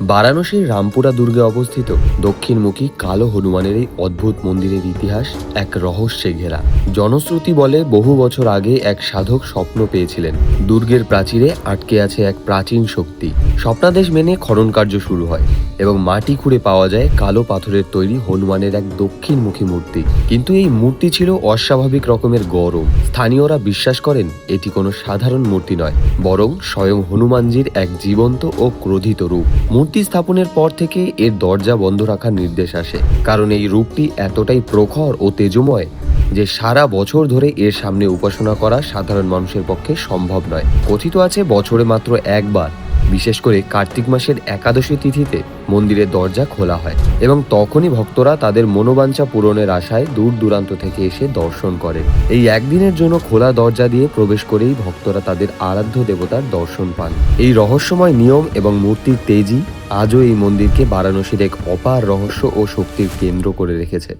বারাণসীর রামপুরা দুর্গে অবস্থিত দক্ষিণমুখী কালো হনুমানের এই অদ্ভুত মন্দিরের ইতিহাস এক রহস্যে ঘেরা। জনশ্রুতি বলে বহু বছর আগে এক সাধক স্বপ্ন পেয়েছিলেন দুর্গের প্রাচীরে আটকে আছে এক প্রাচীন শক্তি। স্বপ্নাদেশ মেনে খনন কার্য শুরু হয় এবং মাটি খুঁড়ে পাওয়া যায় কালো পাথরের তৈরি হনুমানের এক দক্ষিণমুখী মূর্তি। কিন্তু এই মূর্তি ছিল অস্বাভাবিক রকমের গরম। স্থানীয়রা বিশ্বাস করেন এটি কোনো সাধারণ মূর্তি নয়, বরং স্বয়ং হনুমানজির এক জীবন্ত ও ক্রোধিত রূপ। মূর্তি স্থাপনের পর থেকে এর দরজা বন্ধ রাখার নির্দেশ আসে, কারণ এই রূপটি এতটাই প্রখর ও তেজময় যে সারা বছর ধরে এর সামনে উপাসনা করা সাধারণ মানুষের পক্ষে সম্ভব নয়। কথিত আছে বছরে মাত্র একবার, বিশেষ করে কার্তিক মাসের একাদশী তিথিতে মন্দিরের দরজা খোলা হয় এবং তখনই ভক্তরা তাদের মনোবাঞ্ছা পূরণের আশায় দূর দূরান্ত থেকে এসে দর্শন করেন। এই একদিনের জন্য খোলা দরজা দিয়ে প্রবেশ করেই ভক্তরা তাদের আরাধ্য দেবতার দর্শন পান। এই রহস্যময় নিয়ম এবং মূর্তির তেজি আজও এই মন্দিরকে বারাণসীর এক অপার রহস্য ও শক্তির কেন্দ্র করে রেখেছে।